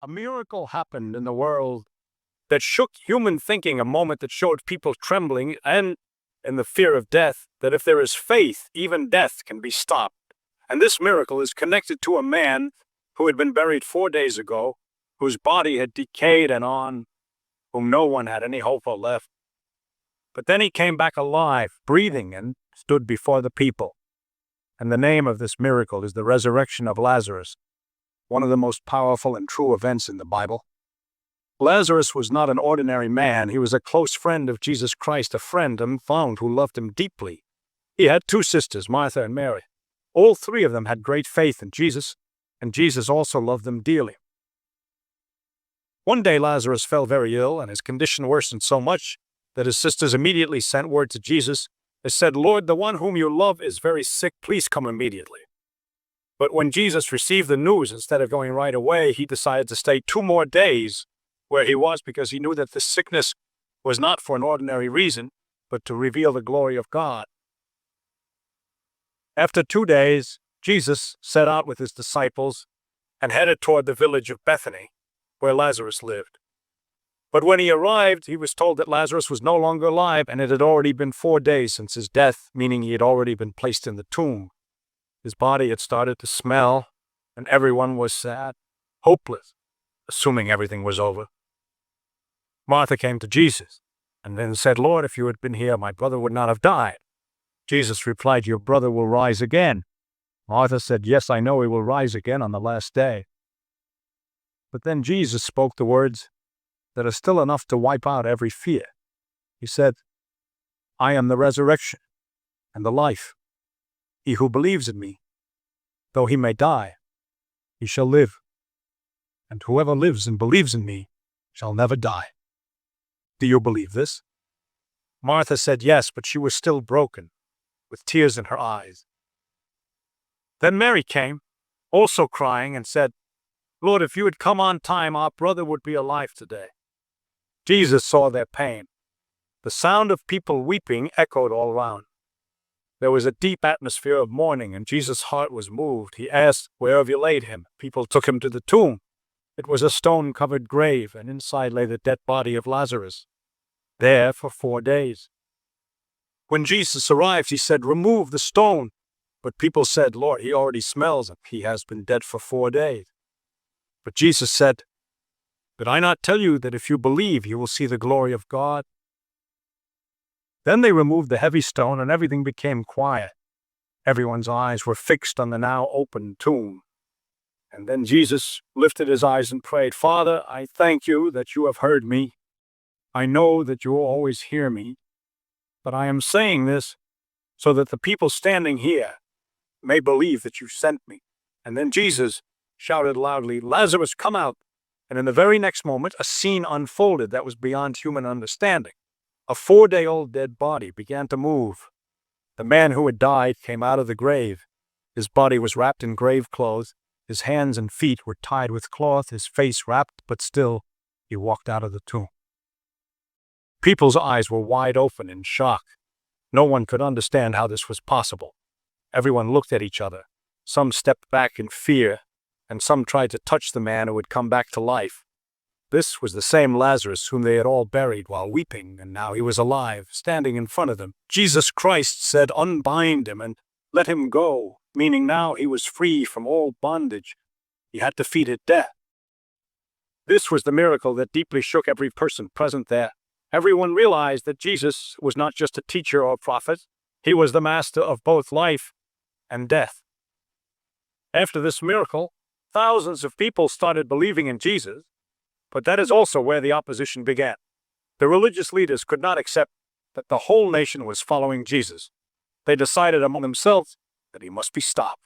A miracle happened in the world that shook human thinking, a moment that showed people trembling and in the fear of death, that if there is faith, even death can be stopped. And this miracle is connected to a man who had been buried 4 days ago, whose body had decayed and on whom no one had any hope for left. But then he came back alive, breathing, and stood before the people. And the name of this miracle is the resurrection of Lazarus, one of the most powerful and true events in the Bible. Lazarus was not an ordinary man. He was a close friend of Jesus Christ, a friend and found who loved him deeply. He had two sisters, Martha and Mary. All three of them had great faith in Jesus, and Jesus also loved them dearly. One day Lazarus fell very ill, and his condition worsened so much that his sisters immediately sent word to Jesus. They said, "Lord, the one whom you love is very sick. Please come immediately." But when Jesus received the news, instead of going right away, he decided to stay 2 more days where he was, because he knew that this sickness was not for an ordinary reason, but to reveal the glory of God. After 2 days, Jesus set out with his disciples and headed toward the village of Bethany, where Lazarus lived. But when he arrived, he was told that Lazarus was no longer alive, and it had already been 4 days since his death, meaning he had already been placed in the tomb. His body had started to smell, and everyone was sad, hopeless, assuming everything was over. Martha came to Jesus and then said, "Lord, if you had been here, my brother would not have died." Jesus replied, "Your brother will rise again." Martha said, "Yes, I know he will rise again on the last day." But then Jesus spoke the words that are still enough to wipe out every fear. He said, "I am the resurrection and the life. He who believes in me, though he may die, he shall live. And whoever lives and believes in me shall never die." Do you believe this? Martha said yes, but she was still broken, with tears in her eyes. Then Mary came, also crying, and said, "Lord, if you had come on time, our brother would be alive today." Jesus saw their pain. The sound of people weeping echoed all around. There was a deep atmosphere of mourning, and Jesus' heart was moved. He asked, "Where have you laid him?" People took him to the tomb. It was a stone-covered grave, and inside lay the dead body of Lazarus, there for 4 days. When Jesus arrived, he said, "Remove the stone." But people said, "Lord, he already smells, and he has been dead for 4 days. But Jesus said, "Did I not tell you that if you believe, you will see the glory of God?" Then they removed the heavy stone, and everything became quiet. Everyone's eyes were fixed on the now open tomb. And then Jesus lifted his eyes and prayed, "Father, I thank you that you have heard me. I know that you will always hear me, but I am saying this so that the people standing here may believe that you sent me." And then Jesus shouted loudly, "Lazarus, come out!" And in the very next moment, a scene unfolded that was beyond human understanding. A 4-day-old dead body began to move. The man who had died came out of the grave. His body was wrapped in grave clothes. His hands and feet were tied with cloth, his face wrapped, but still he walked out of the tomb. People's eyes were wide open in shock. No one could understand how this was possible. Everyone looked at each other. Some stepped back in fear, and some tried to touch the man who had come back to life. This was the same Lazarus whom they had all buried while weeping, and now he was alive, standing in front of them. Jesus Christ said, "Unbind him and let him go," meaning now he was free from all bondage. He had defeated death. This was the miracle that deeply shook every person present there. Everyone realized that Jesus was not just a teacher or prophet. He was the master of both life and death. After this miracle, thousands of people started believing in Jesus, but that is also where the opposition began. The religious leaders could not accept that the whole nation was following Jesus. They decided among themselves that he must be stopped.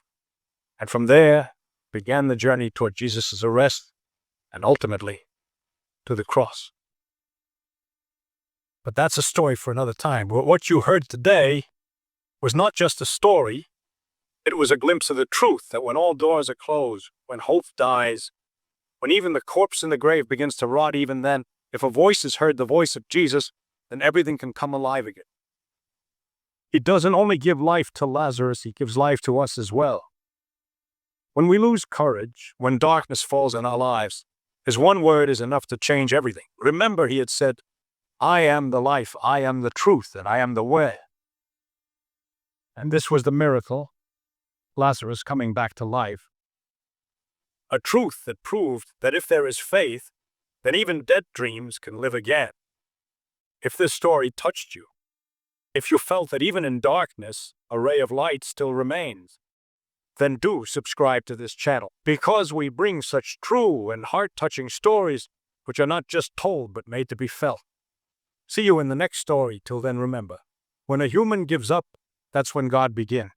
And from there began the journey toward Jesus' arrest and ultimately to the cross. But that's a story for another time. But what you heard today was not just a story. It was a glimpse of the truth that when all doors are closed, when hope dies, when even the corpse in the grave begins to rot, even then, if a voice is heard, the voice of Jesus, then everything can come alive again. He doesn't only give life to Lazarus, he gives life to us as well. When we lose courage, when darkness falls in our lives, His one word is enough to change everything. Remember, he had said, I am the life, I am the truth, and I am the way. And this was the miracle, Lazarus coming back to life. A truth that proved that if there is faith, then even dead dreams can live again. If this story touched you, if you felt that even in darkness, a ray of light still remains, then do subscribe to this channel, because we bring such true and heart-touching stories which are not just told but made to be felt. See you in the next story. Till then, remember, when a human gives up, that's when God begins.